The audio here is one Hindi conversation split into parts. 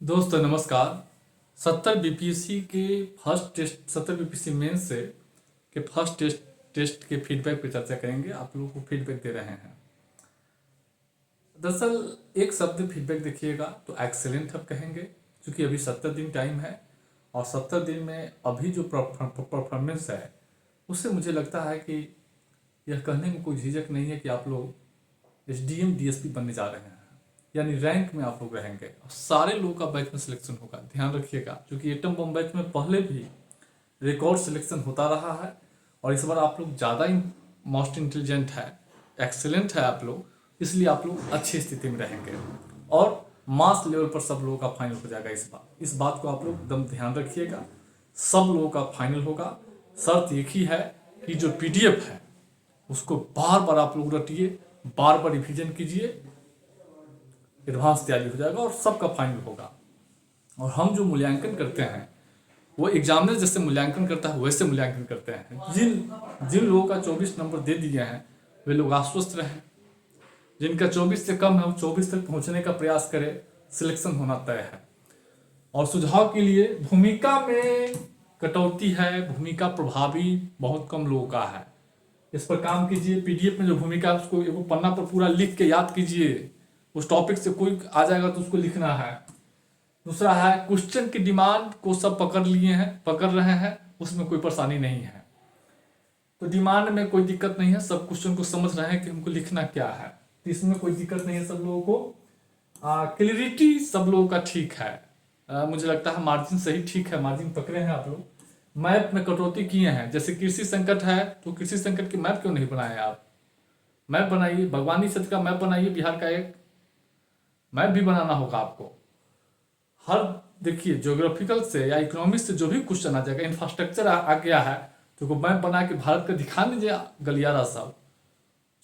दोस्तों नमस्कार। 70 बीपीएससी के फर्स्ट टेस्ट 70 बीपीएससी मेंस से के फर्स्ट टेस्ट के फीडबैक पे चर्चा करेंगे। आप लोगों को फीडबैक दे रहे हैं। दरअसल एक शब्द फीडबैक देखिएगा तो एक्सेलेंट हम कहेंगे, क्योंकि अभी 70 दिन टाइम है और 70 दिन में अभी जो परफॉर्मेंस है उससे मुझे लगता है कि यह कहने में कोई झिझक नहीं है कि आप लोग एसडीएम डीएसपी बनने जा रहे हैं, यानी रैंक में आप लोग रहेंगे और सारे लोगों का बैच में सिलेक्शन होगा। ध्यान रखिएगा, क्योंकि एटम बम बैच में पहले भी रिकॉर्ड सिलेक्शन होता रहा है और इस बार आप लोग ज़्यादा मोस्ट इंटेलिजेंट है, एक्सेलेंट है आप लोग, इसलिए आप लोग अच्छी स्थिति में रहेंगे और मास लेवल पर सब लोगों का फाइनल हो जाएगा इस बार। इस बात को आप लोग एकदम ध्यान रखिएगा, सब लोगों का फाइनल होगा। शर्त एक ही है कि जो पीडीएफ है उसको बार बार आप लोग रटिए, बार बार रिविजन कीजिए, एडवांस तैयारी हो जाएगा और सबका फाइनल होगा। और हम जो मूल्यांकन करते हैं वो एग्जामिनर जैसे मूल्यांकन करता है वैसे मूल्यांकन करते हैं। जिन लोगों का 24 नंबर दे दिए हैं वे लोग आश्वस्त रहें, जिनका 24 से कम है वो 24 तक पहुंचने का प्रयास करें, सिलेक्शन होना तय है। और सुझाव के लिए, भूमिका में कटौती है, भूमिका प्रभावी बहुत कम लोगों का है, इस पर काम कीजिए। पीडीएफ में जो भूमिका है उसको एक पन्ना पर पूरा लिख के याद कीजिए, उस टॉपिक से कोई आ जाएगा तो उसको लिखना है। दूसरा है, क्वेश्चन की डिमांड को सब पकड़ रहे हैं, उसमें कोई परेशानी नहीं है, तो डिमांड में कोई दिक्कत नहीं है, सब क्वेश्चन को समझ रहे हैं कि हमको लिखना क्या है, तो इसमें कोई दिक्कत नहीं है सब लोगों को। क्लियरिटी सब लोगों का ठीक है, मुझे लगता है मार्जिन सही ठीक है, मार्जिन पकड़े हैं आप लोग। मैप में कटौती किए हैं, जैसे कृषि संकट है तो कृषि संकट की मैप क्यों नहीं बनाए आप? मैप बनाइए, बागवानी क्षेत्र का मैप बनाइए, बिहार का एक मैप भी बनाना होगा आपको। हर देखिए ज्योग्राफिकल से या इकोनॉमिक्स से जो भी क्वेश्चन आ जाएगा, इंफ्रास्ट्रक्चर आ गया है तो मैप बना के भारत का दिखा दीजिए गलियारा सब,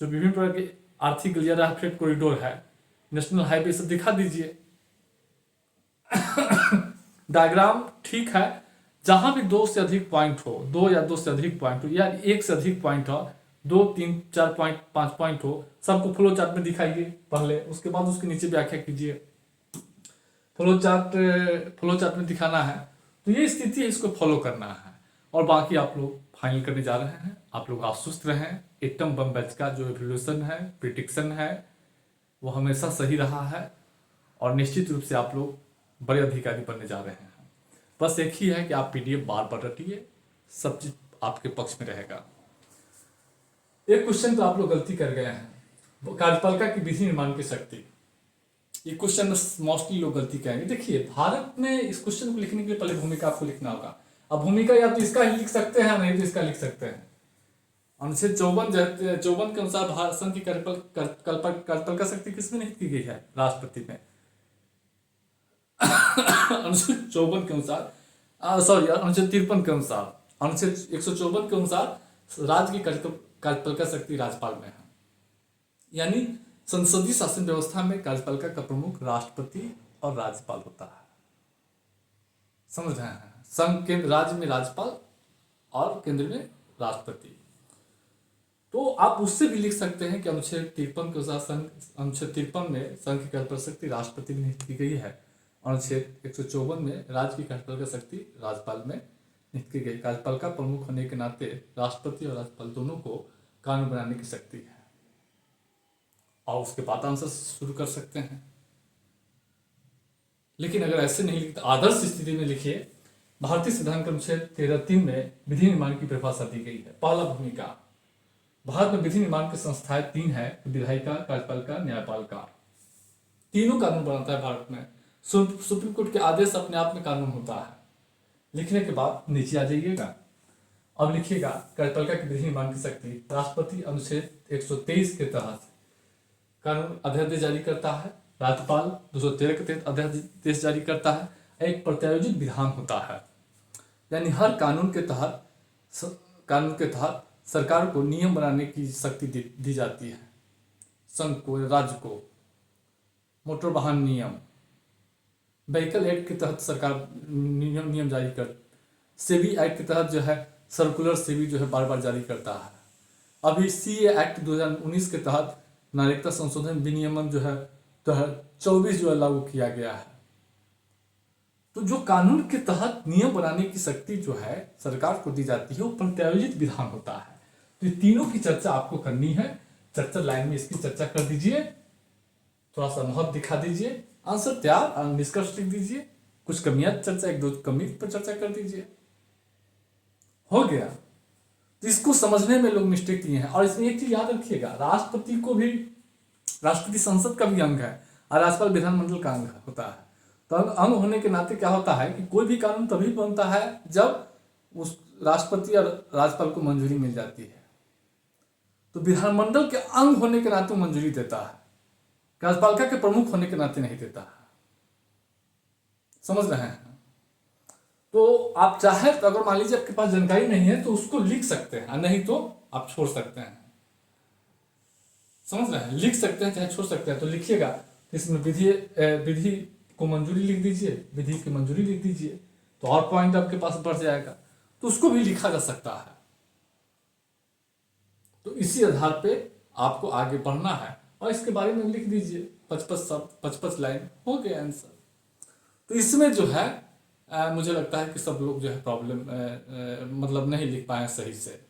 जो विभिन्न प्रकार के आर्थिक गलियारा, फ्रेट कॉरिडोर है, नेशनल हाईवे सब दिखा दीजिए। डायग्राम ठीक है, जहां भी 2 से अधिक पॉइंट हो, 2 या 2 से अधिक पॉइंट हो या 1 से अधिक पॉइंट हो, 2, 3, 4 पॉइंट, 5 पॉइंट हो, सबको फ्लो चार्ट में दिखाइए पहले, उसके बाद उसके नीचे व्याख्या कीजिए। फ्लो चार्ट में दिखाना है तो ये स्थिति है, इसको फॉलो करना है और बाकी आप लोग फाइनल करने जा रहे हैं। आप लोग आश्वस्त रहें, एटम बम बैच का जो एवोल्यूशन है, प्रिडिक्शन है, वो हमेशा सही रहा है और निश्चित रूप से आप लोग बड़े अधिकारी बनने जा रहे हैं। बस एक ही है कि आप पीडीएफ बार बार रटिए, सब चीज आपके पक्ष में रहेगा। एक क्वेश्चन तो आप लोग गलती कर गए हैं, कार्यपालिका की विधि निर्माण की शक्ति, ये क्वेश्चन मोस्टली लोग गलती करेंगे। देखिए, भारत में इस क्वेश्चन को लिखने के लिए पहले भूमिका आपको लिखना होगा। अब भूमिका या तो इसका ही लिख सकते हैं, नहीं तो इसका लिख सकते हैं। अनुच्छेद 54 के अनुसार भारत संघ की कार्यपालिका शक्ति किसमें निहित की गई है? राष्ट्रपति में। अनुच्छेद 54 के अनुसार, अनुच्छेद 53 के अनुसार, अनुच्छेद 154 के अनुसार राज्य की कार्यपालिका शक्ति राज्यपाल में है, यानी संसदीय शासन व्यवस्था में कार्यपालिका का प्रमुख राष्ट्रपति और राज्यपाल होता है। समझ रहे हैं? संघ केंद्र राज्य में राज्यपाल और केंद्र में राष्ट्रपति। तो आप उससे भी लिख सकते हैं कि अनुच्छेद 53 के अनुसार अनुच्छेद 53 में संघ की कार्यपालिका शक्ति राष्ट्रपति में निहित की गई है, अनुच्छेद 154 में राज्य की कार्यपालिका शक्ति राज्यपाल में निहित की गई। कार्यपालिका प्रमुख होने के नाते राष्ट्रपति और राज्यपाल दोनों को कानून बनाने की शक्ति है और उसके बाद आंसर शुरू कर सकते हैं। लेकिन अगर ऐसे नहीं लिखते, आदर्श स्थिति में लिखिए, भारतीय संविधान के अनुच्छेद 13(3) में विधि निर्माण की परिभाषा दी गई है। पहला, भूमिका। भारत में विधि निर्माण की संस्थाएं 3 है, विधायिका, कार्यपालिका, न्यायपालिका। तीनों कानून बनाता है भारत में। सुप्रीम कोर्ट के आदेश अपने आप में कानून होता है। लिखने के बाद नीचे आ जाइएगा, अब लिखिएगा कार्यपालिका की विधि निर्माण की शक्ति। राष्ट्रपति अनुच्छेद 123 के तहत कानून अध्यादेश जारी करता है, राज्यपाल 213 के तहत अध्यादेश जारी करता है। एक प्रत्यायोजित विधान होता है, यानी हर कानून के तहत सरकार को नियम बनाने की शक्ति दी जाती है। संघ को, राज्य को मोटर वाहन नियम, व्हीकल एक्ट के तहत सरकार नियम जारी कर, सेबी एक्ट के तहत जो है सर्कुलर सेबी जो है बार बार जारी करता है। अभी सीए एक्ट 2019 के तहत नागरिकता संशोधन विनियमन जो है 24 जो है लागू किया गया है। तो जो कानून के तहत नियम बनाने की शक्ति जो है सरकार को दी जाती है वो प्रत्यायोजित विधान होता है। तो ये तीनों की चर्चा आपको करनी है। चर्चा लाइन में इसकी चर्चा कर दीजिए, थोड़ा सा महत्व दिखा दीजिए, आंसर तैयार और निष्कर्ष लिख दीजिए, कुछ कमियां चर्चा, एक दो कमी पर चर्चा कर दीजिए। हो गया। तो इसको समझने में लोग मिस्टेक किए हैं। और इसमें एक चीज याद रखिएगा, राष्ट्रपति को भी, राष्ट्रपति संसद का भी अंग है और राज्यपाल विधानमंडल का अंग होता है। तो अंग होने के नाते क्या होता है कि कोई भी कानून तभी बनता है जब उस राष्ट्रपति और राज्यपाल को मंजूरी मिल जाती है। तो विधानमंडल के अंग होने के नाते मंजूरी देता है, कार्यपालिका के प्रमुख होने के नाते नहीं देता है। समझ रहे हैं? तो आप चाहे तो अगर मान लीजिए आपके पास जानकारी नहीं है तो उसको लिख सकते हैं, नहीं तो आप छोड़ सकते हैं। समझ रहे हैं? लिख सकते हैं चाहे छोड़ सकते हैं। तो लिखिएगा, इसमें विधि को मंजूरी लिख दीजिए, विधि की मंजूरी लिख दीजिए, तो और पॉइंट आपके पास बढ़ जाएगा। तो उसको भी लिखा जा सकता है। तो इसी आधार पे आपको आगे बढ़ना है और इसके बारे में लिख दीजिए 55 शब्द, 55 लाइन, हो गया आंसर। तो इसमें जो है मुझे लगता है कि सब लोग जो है प्रॉब्लम मतलब नहीं लिख पाए सही से।